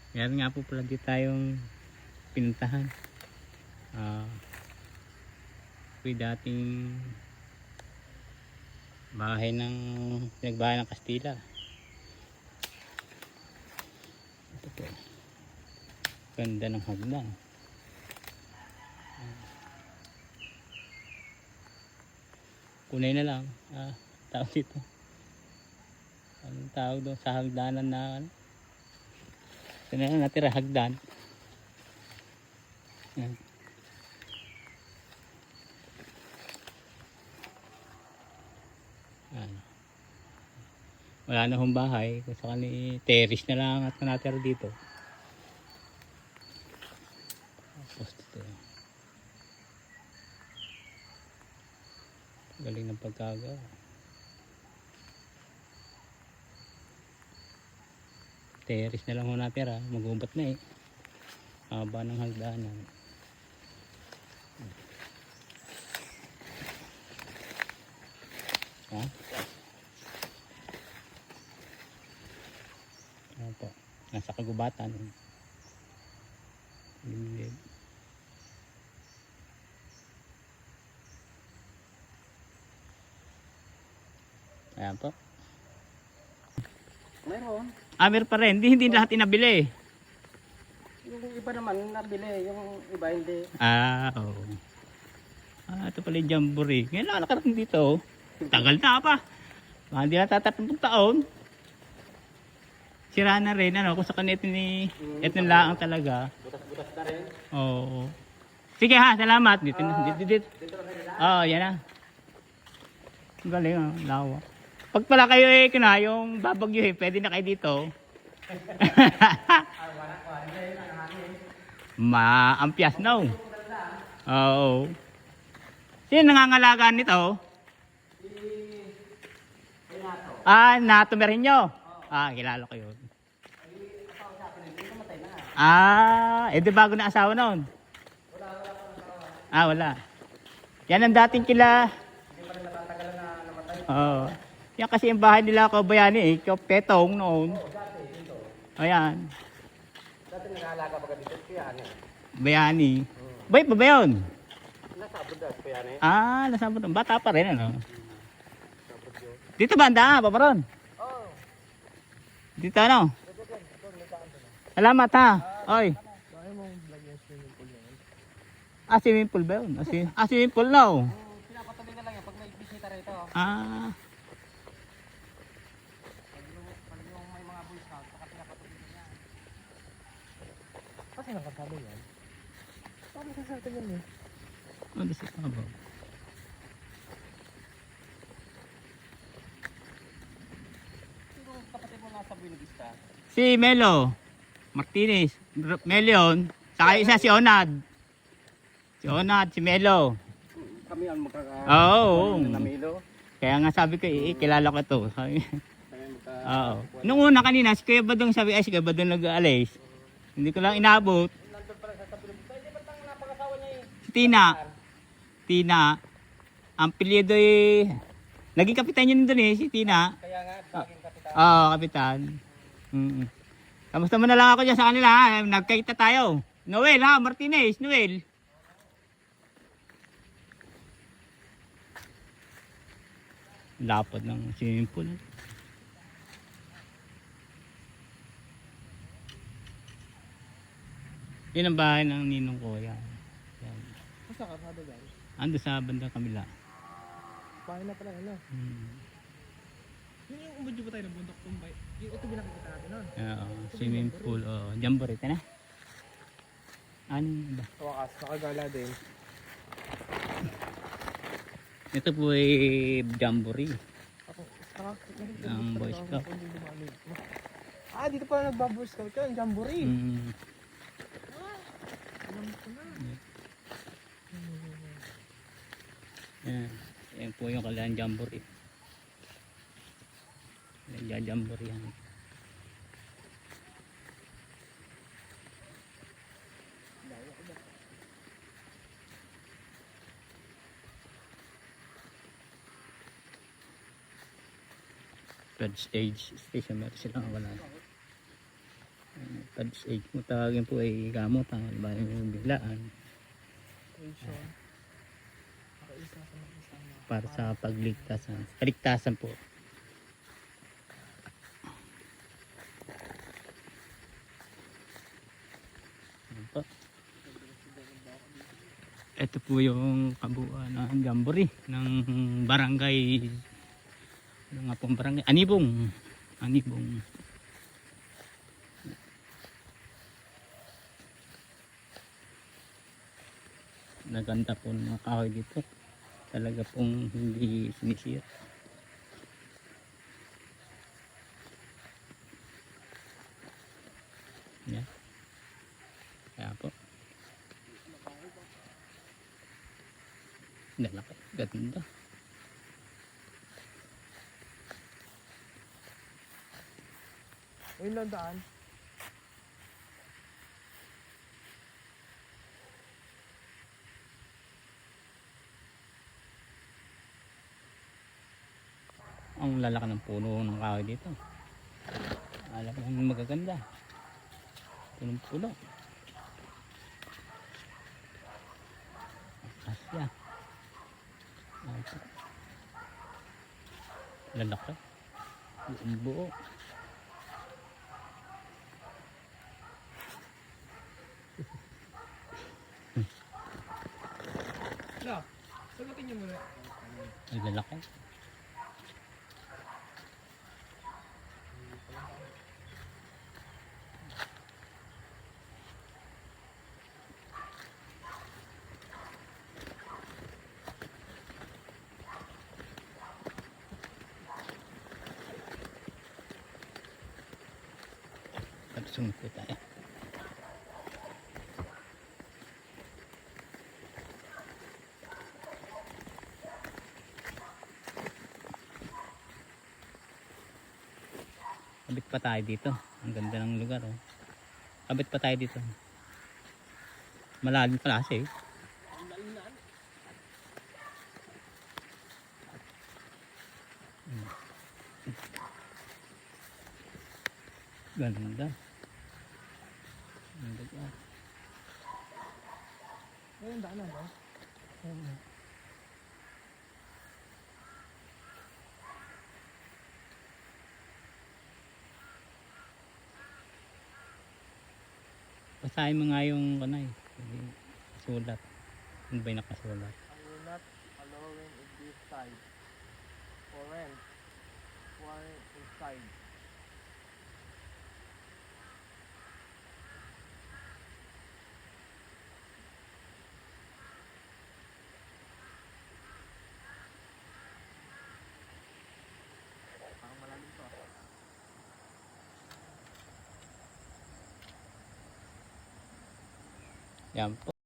Meron nga po pala dito tayong pinuntahan. Ito dating bahay ng pinagbahay ng Kastila. Ito po. Ganda ng hagdan. Kunay na lang. Tawag dito. Anong tawag doon sa hagdanan na ano? Ito na lang natira hagdan. Yan. Wala na hong bahay. Kung saan terrace na lang at natira dito. Tapos dito. Galing ng pagkagawa. Terrace na lang ho natira. Magubat na eh. Haba ng hagdanan. Ha? Ano po? Nasa kagubatan. Liblib. Ayan po. Meron. Meron pa rin. Hindi lahat inabili. Yung iba naman nabili, yung iba hindi. Oo. Ito pala yung jamboree. Ngayon lang nakarating dito. Tagal na pa. Baka hindi na tatatapong taon. Sira na rin. Kung sa kanito ni ito lang talaga. Butas-butas na rin. Oo. Sige ha, salamat. Dito. Oo, yan na. Galing lawa. Pag pala kayo yung babagyuhin, pwede na kayo dito. Maampias na. Oo. Sino nangangalagaan nito? Nato meron nyo. Kilala ko yun. Di bago na asawa noon? Wala. Yan ang dating kila. Oo. Yan kasi yung bahay nila Bayani Petong noon. Ayan. Dati nag-aalaga ba ka dito? Bayani. Bayani. Bay pa ba yun? Nasa abroad dati Bayani. Nasa abroad. Bata pa rin Dito ba ang daan? Paparon? Oo. Dito Salamat ha. Oy. Bakit mo vlog yung swimming pool yun? Swimming pool ba yun? Swimming pool no. Pinapatuloy na lang yan pag may bisita rito. Pag yung may mga boy scout, saka pinapatuloy na yan. Kasi nakasabi yan. Paano sasabi yan eh? Ano sa tabaw? Sino kapatid mo nasa Buena Vista? Si Melo Martinez, Melion, saka isa si Onad. Si Melo. Kami ang Oo. Namilo. Kaya nga sabi ko, kilala ko to. Oo. Nung una kanina, si Kuya Badong sabi, si Kuya Badong nag-aalis. Hindi ko lang inabot. Nandun pala sa tabi. Pwede ba tang napakasawa niya eh? Si Tina. Ang pilyedo naging kapitan yun doon si Tina. Kaya nga, baging kapitan. Kapitan. Kamusta mo na lang ako dyan sa kanila ha. Nagkita tayo. Noel ha, Martinez, Noel. Lapad ng swimming pool. Yun ang bahay ng ninong ko. Yan. Basta kasado guys. Ando sa bandang kabila. Bahay na pala ano. Yun yung umudyo ba tayo ng bundok tumbay? Yung ito binakikita natin nun. Swimming pool. Jamboree. Ito na. Ano ba? Sa wakas, nakagala din. Ito po ay jamboree. Ang Boy Scout. Dito pala nagba-Boy Scout ka, ang jamboree. Alam ko na. Yan po yung kalaan jamboree. Jamboree yan. Third stage station meron silang wala. First aid kung tawagin po ay gamot. Ba yung biglaan. Tuition. Nakaisa sa mga kasama. Para sa pagligtasan. Kaligtasan po. Ayan po. Ito po yung kabuuan ng jamboree ng barangay. Ano nga pong barangay? Anibong. Anibong. Naganda po ng mga kahoy dito. Talaga pong hindi sinisira. Yan. Kaya po. Lalaki. Ganda. Ayun lang daan. Ang lalaki ng puno ng kahoy dito. Alam ko magaganda. Punong puno. Asya. Lalaki. Buong buo. No, sagutin niyo muna. Ay lalaki. Sunod po tayo. Kabit pa tayo dito. Ang ganda ng lugar. Oh. Kabit pa tayo dito. Malalim pala siya eh. Ganda. Ganda ka. Ayun daan na ba? Basahin mo nga yung kanay. Sulat. Ano ba yung nakasulat? I will not allowing in this side. Foreign. Foreign inside. Parang malalim to. Yan po.